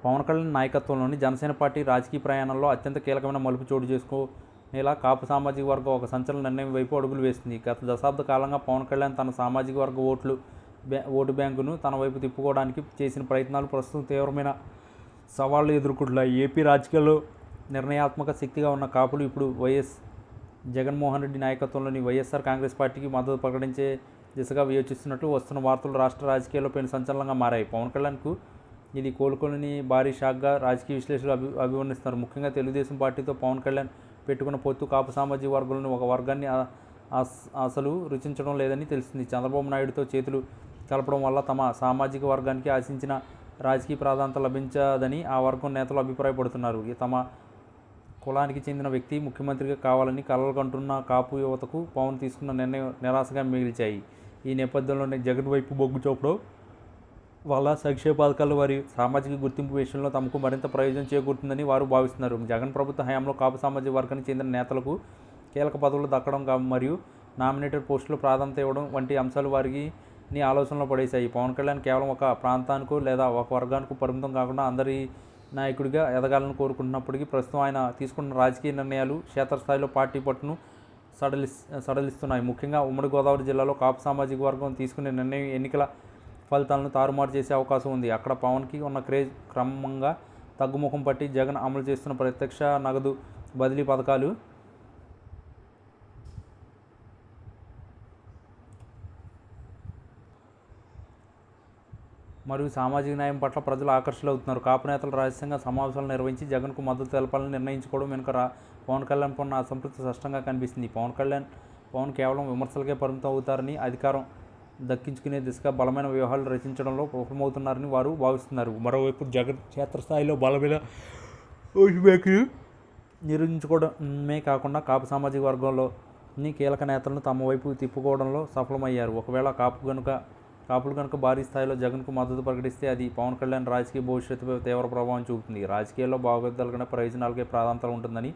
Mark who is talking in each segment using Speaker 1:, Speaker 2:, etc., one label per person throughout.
Speaker 1: పవన్ కళ్యాణ్ నాయకత్వంలోని జనసేన పార్టీ రాజకీయ ప్రయాణంలో అత్యంత కీలకమైన మలుపు చోటు చేసుకునేలా కాపు సామాజిక వర్గం ఒక సంచలన నిర్ణయం వైపు అడుగులు వేస్తుంది. గత దశాబ్ద కాలంగా పవన్ కళ్యాణ్ తన సామాజిక వర్గ ఓటు బ్యాంకును తన వైపు తిప్పుకోవడానికి చేసిన ప్రయత్నాలు ప్రస్తుతం తీవ్రమైన సవాళ్లు ఎదుర్కొంటున్నాయి. ఏపీ రాజకీయాల్లో నిర్ణయాత్మక శక్తిగా ఉన్న కాపులు ఇప్పుడు వైఎస్ జగన్మోహన్ రెడ్డి నాయకత్వంలోని వైఎస్ఆర్ కాంగ్రెస్ పార్టీకి మద్దతు ప్రకటించే దిశగా యోచిస్తున్నట్లు వస్తున్న వార్తలు రాష్ట్ర రాజకీయాల్లో పెను సంచలనంగా మారాయి. పవన్ కళ్యాణ్కు ఇది కోలుకోలేని భారీ షాక్గా రాజకీయ విశ్లేషకులు అభివర్ణిస్తున్నారు. ముఖ్యంగా తెలుగుదేశం పార్టీతో పవన్ కళ్యాణ్ పెట్టుకున్న పొత్తు కాపు సామాజిక వర్గంలోని ఒక వర్గాన్ని అసలు రుచించడం లేదని తెలిసింది. చంద్రబాబు నాయుడుతో చేతులు కలపడం వల్ల తమ సామాజిక వర్గానికి ఆశించిన రాజకీయ ప్రాధాన్యత లభించదని ఆ వర్గం నేతలు అభిప్రాయపడుతున్నారు. తమ కులానికి చెందిన వ్యక్తి ముఖ్యమంత్రిగా కావాలని కలలు కంటున్న కాపు యువతకు పవన్ తీసుకున్న నిర్ణయం నిరాశగా మిగిల్చాయి. ఈ నేపథ్యంలోనే జగన్ వైపు మొగ్గు చూపడం వల్ల సంక్షేమ పథకాలు వారి సామాజిక గుర్తింపు విషయంలో తమకు మరింత ప్రయోజనం చేకూరుతుందని వారు భావిస్తున్నారు. జగన్ ప్రభుత్వ హయాంలో కాపు సామాజిక వర్గానికి చెందిన నేతలకు కీలక పదవులు దక్కడం మరియు నామినేటెడ్ పోస్టులు ప్రాధాన్యత ఇవ్వడం వంటి అంశాలు వారికి ఆలోచనలో పడేశాయి. పవన్ కళ్యాణ్ కేవలం ఒక ప్రాంతానికో లేదా ఒక వర్గానికి పరిమితం కాకుండా అందరి నాయకుడిగా ఎదగాలని కోరుకుంటున్నప్పటికీ ప్రస్తుతం ఆయన తీసుకున్న రాజకీయ నిర్ణయాలు క్షేత్రస్థాయిలో పార్టీ పట్టును సడలిస్తున్నాయి. ముఖ్యంగా ఉమ్మడి గోదావరి జిల్లాలో కాపు సామాజిక వర్గం తీసుకునే నిర్ణయం ఎన్నికల ఫలితాలను తారుమారు చేసే అవకాశం ఉంది. అక్కడ పవన్కి ఉన్న క్రేజ్ క్రమంగా తగ్గుముఖం పట్టి జగన్ అమలు చేస్తున్న ప్రత్యక్ష నగదు బదిలీ పథకాలు మరియు సామాజిక న్యాయం పట్ల ప్రజలు ఆకర్షితులవుతున్నారు. కాపు నేతలు రహస్యంగా సమావేశాలు నిర్వహించి జగన్కు మద్దతు తెలపాలని నిర్ణయించుకోవడం వెనుక పవన్ కళ్యాణ్ పన్న అసంతృప్తి స్పష్టంగా కనిపిస్తుంది. పవన్ కేవలం విమర్శలకే పరిమితం అవుతారని, అధికారం దక్కించుకునే దిశగా బలమైన వ్యూహాలు రచించడంలో విఫలమవుతున్నారని వారు భావిస్తున్నారు. మరోవైపు జగన్ క్షేత్రస్థాయిలో బలమైన నిరూపించుకోవడమే కాకుండా కాపు సామాజిక వర్గంలోని కీలక నేతలను తమ వైపు తిప్పుకోవడంలో సఫలమయ్యారు. ఒకవేళ కాపులు కనుక భారీ స్థాయిలో జగన్కు మద్దతు ప్రకటిస్తే అది పవన్ కళ్యాణ్ రాజకీయ భవిష్యత్తుపై తీవ్ర ప్రభావం చూపుతుంది. రాజకీయాల్లో బాగోగుల కన్నా ప్రయోజనాలకే ప్రాధాన్యత ఉంటుందని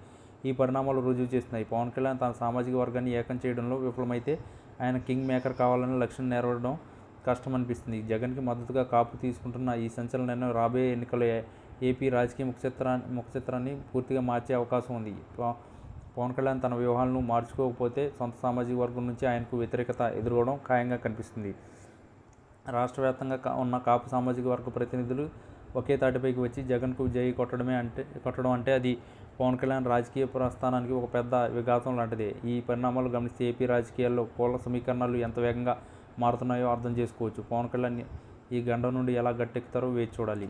Speaker 1: ఈ పరిణామాలు రుజువు చేస్తున్నాయి. పవన్ కళ్యాణ్ తన సామాజిక వర్గాన్ని ఏకం చేయడంలో విఫలమైతే ఆయన కింగ్ మేకర్ కావాలని లక్ష్యం నెరవేరడం కష్టమనిపిస్తుంది. జగన్కి మద్దతుగా కాపు తీసుకుంటున్న ఈ సంచలన నిర్ణయం రాబోయే ఎన్నికల్లో ఏపీ రాజకీయ ముఖచిత్రాన్ని పూర్తిగా మార్చే అవకాశం ఉంది. పవన్ కళ్యాణ్ తన వ్యూహాలను మార్చుకోకపోతే సొంత సామాజిక వర్గం నుంచి ఆయనకు వ్యతిరేకత ఎదురవడం ఖాయంగా కనిపిస్తుంది. రాష్ట్ర వ్యాప్తంగా ఉన్న కాపు సామాజిక వర్గ ప్రతినిధులు ఒకే తాటిపైకి వచ్చి జగన్కు జై కొట్టడం అంటే అది పవన్ కళ్యాణ్ రాజకీయ ప్రస్థానానికి ఒక పెద్ద విఘాతం లాంటిదే. ఈ పరిణామాలు గమనిస్తే ఏపీ రాజకీయాల్లో కుల సమీకరణాలు ఎంత వేగంగా మారుతున్నాయో అర్థం చేసుకోవచ్చు. పవన్ కళ్యాణ్ ఈ గండం నుండి ఎలా గట్టెక్కుతారో వేచి చూడాలి.